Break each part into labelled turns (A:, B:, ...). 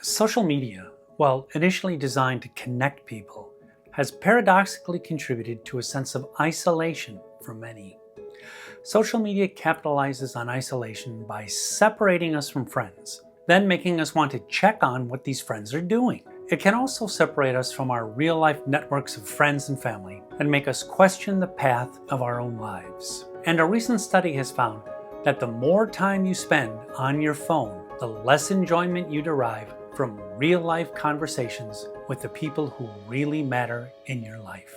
A: Social media, while initially designed to connect people, has paradoxically contributed to a sense of isolation for many. Social media capitalizes on isolation by separating us from friends, then making us want to check on what these friends are doing. It can also separate us from our real-life networks of friends and family and make us question the path of our own lives. And a recent study has found that the more time you spend on your phone, the less enjoyment you derive from real-life conversations with the people who really matter in your life.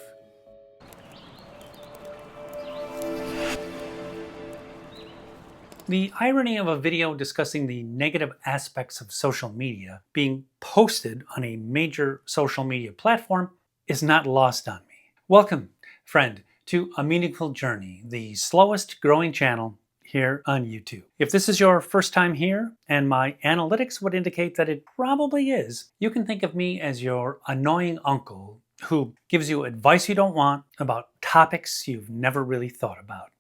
A: The irony of a video discussing the negative aspects of social media being posted on a major social media platform is not lost on me. Welcome, friend, to A Meaningful Journey, the slowest growing channel here on YouTube. If this is your first time here, and my analytics would indicate that it probably is, you can think of me as your annoying uncle who gives you advice you don't want about topics you've never really thought about.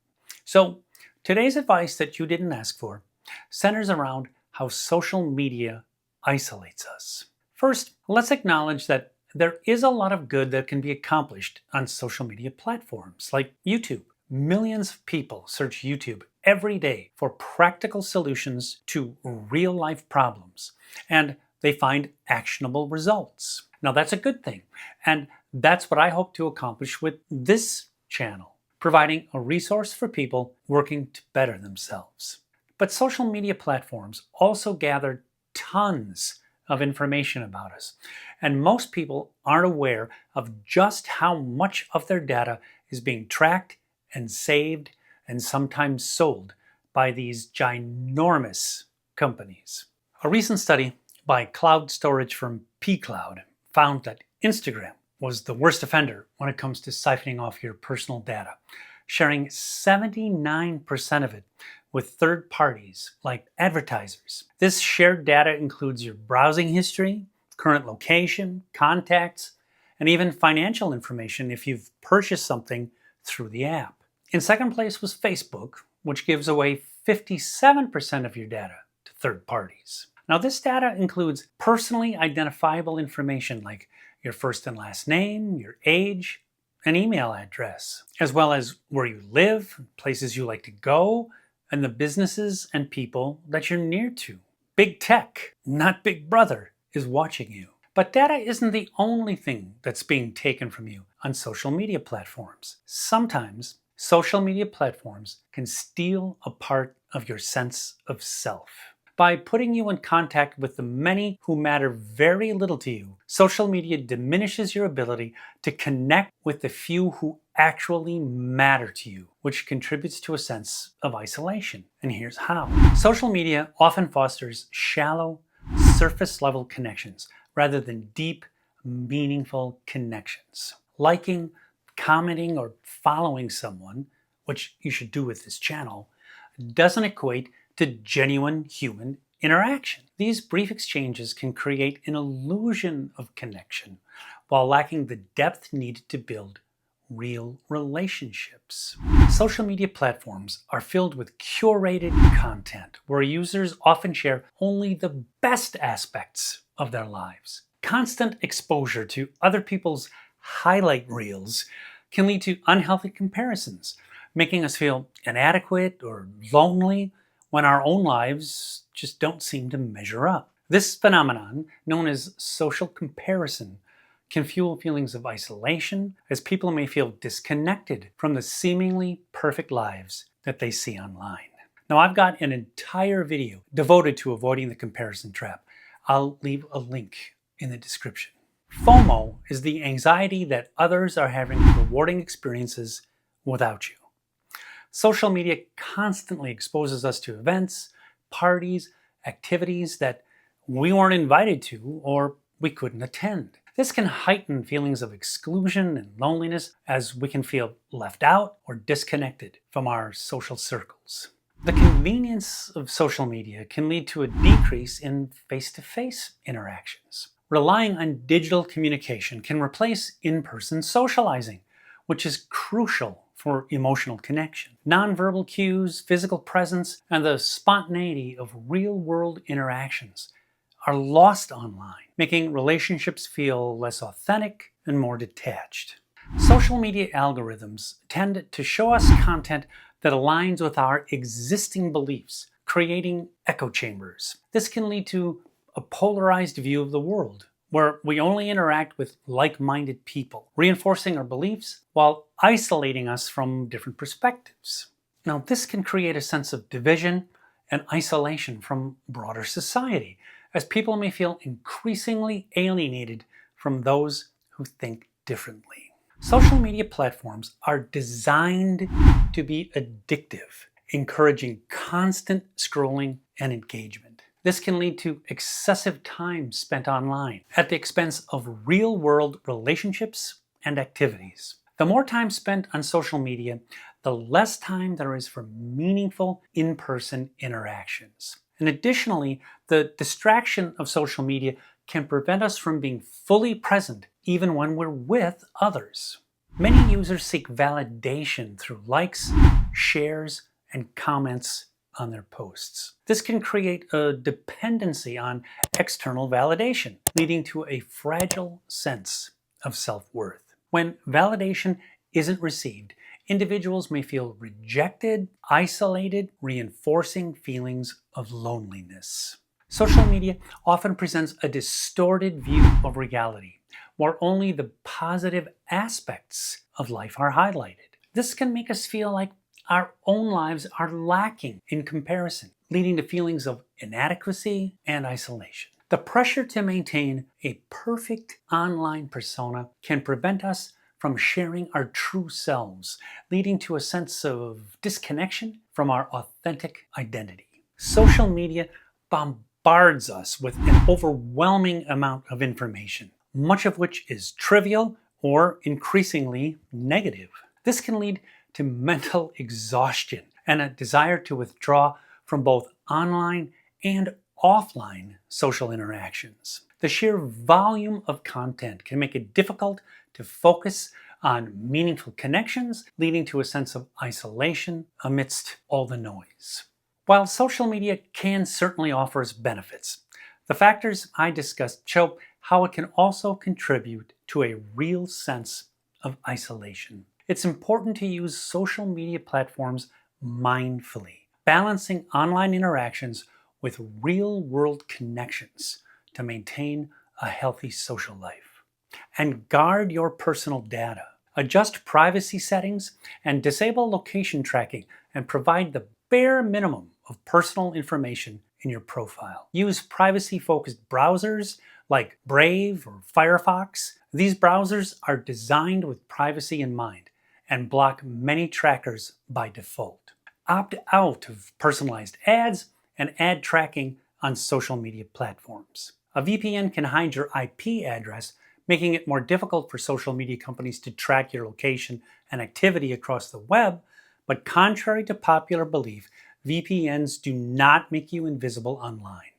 A: So today's advice that you didn't ask for centers around how social media isolates us. First, let's acknowledge that there is a lot of good that can be accomplished on social media platforms like YouTube. Millions of people search YouTube every day for practical solutions to real-life problems, and they find actionable results. Now that's a good thing, and that's what I hope to accomplish with this channel, providing a resource for people working to better themselves. But social media platforms also gather tons of information about us, and most people aren't aware of just how much of their data is being tracked and saved and sometimes sold by these ginormous companies. A recent study by cloud storage firm pCloud found that Instagram was the worst offender when it comes to siphoning off your personal data, sharing 79% of it with third parties like advertisers. This shared data includes your browsing history, current location, contacts, and even financial information if you've purchased something through the app. In second place was Facebook, which gives away 57% of your data to third parties. Now this data includes personally identifiable information like your first and last name, your age, and email address, as well as where you live, places you like to go, and the businesses and people that you're near to. Big tech, not Big Brother, is watching you. But data isn't the only thing that's being taken from you on social media platforms. Sometimes social media platforms can steal a part of your sense of self. By putting you in contact with the many who matter very little to you, social media diminishes your ability to connect with the few who actually matter to you, which contributes to a sense of isolation. And here's how. Social media often fosters shallow, surface-level connections rather than deep, meaningful connections. Liking, commenting, or following someone, which you should do with this channel, doesn't equate to genuine human interaction. These brief exchanges can create an illusion of connection while lacking the depth needed to build real relationships. Social media platforms are filled with curated content where users often share only the best aspects of their lives. Constant exposure to other people's highlight reels can lead to unhealthy comparisons, making us feel inadequate or lonely when our own lives just don't seem to measure up. This phenomenon, known as social comparison, can fuel feelings of isolation as people may feel disconnected from the seemingly perfect lives that they see online. Now, I've got an entire video devoted to avoiding the comparison trap. I'll leave a link in the description. FOMO is the anxiety that others are having rewarding experiences without you. Social media constantly exposes us to events, parties, activities that we weren't invited to or we couldn't attend. This can heighten feelings of exclusion and loneliness as we can feel left out or disconnected from our social circles. The convenience of social media can lead to a decrease in face-to-face interactions. Relying on digital communication can replace in-person socializing, which is crucial for emotional connection. Nonverbal cues, physical presence, and the spontaneity of real-world interactions are lost online, making relationships feel less authentic and more detached. Social media algorithms tend to show us content that aligns with our existing beliefs, creating echo chambers. This can lead to a polarized view of the world, where we only interact with like-minded people, reinforcing our beliefs while isolating us from different perspectives. Now, this can create a sense of division and isolation from broader society, as people may feel increasingly alienated from those who think differently. Social media platforms are designed to be addictive, encouraging constant scrolling and engagement. This can lead to excessive time spent online at the expense of real-world relationships and activities. The more time spent on social media, the less time there is for meaningful in-person interactions. And additionally, the distraction of social media can prevent us from being fully present even when we're with others. Many users seek validation through likes, shares, and comments on their posts. This can create a dependency on external validation, leading to a fragile sense of self-worth. When validation isn't received, individuals may feel rejected, isolated, reinforcing feelings of loneliness. Social media often presents a distorted view of reality, where only the positive aspects of life are highlighted. This can make us feel like our own lives are lacking in comparison, leading to feelings of inadequacy and isolation. The pressure to maintain a perfect online persona can prevent us from sharing our true selves, leading to a sense of disconnection from our authentic identity. Social media bombards us with an overwhelming amount of information, much of which is trivial or increasingly negative. This can lead to mental exhaustion and a desire to withdraw from both online and offline social interactions. The sheer volume of content can make it difficult to focus on meaningful connections, leading to a sense of isolation amidst all the noise. While social media can certainly offer us benefits, the factors I discussed show how it can also contribute to a real sense of isolation. It's important to use social media platforms mindfully, balancing online interactions with real-world connections to maintain a healthy social life. And guard your personal data. Adjust privacy settings and disable location tracking and provide the bare minimum of personal information in your profile. Use privacy-focused browsers like Brave or Firefox. These browsers are designed with privacy in mind and block many trackers by default. Opt out of personalized ads and ad tracking on social media platforms. A VPN can hide your IP address, making it more difficult for social media companies to track your location and activity across the web, but contrary to popular belief, VPNs do not make you invisible online.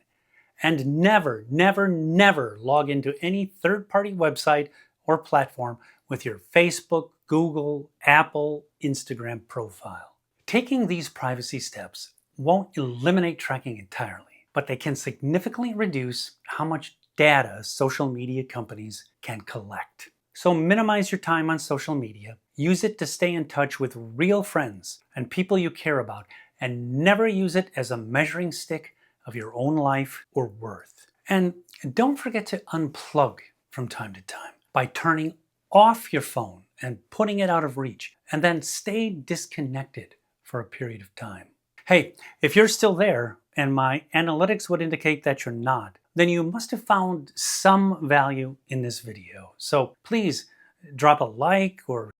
A: And never, never, never log into any third-party website or platform with your Facebook, Google, Apple, Instagram profile. Taking these privacy steps won't eliminate tracking entirely, but they can significantly reduce how much data social media companies can collect. So minimize your time on social media, use it to stay in touch with real friends and people you care about, and never use it as a measuring stick of your own life or worth. And don't forget to unplug from time to time by turning off your phone and putting it out of reach, and then stay disconnected for a period of time. Hey, if you're still there, and my analytics would indicate that you're not, then you must have found some value in this video. So please drop a like or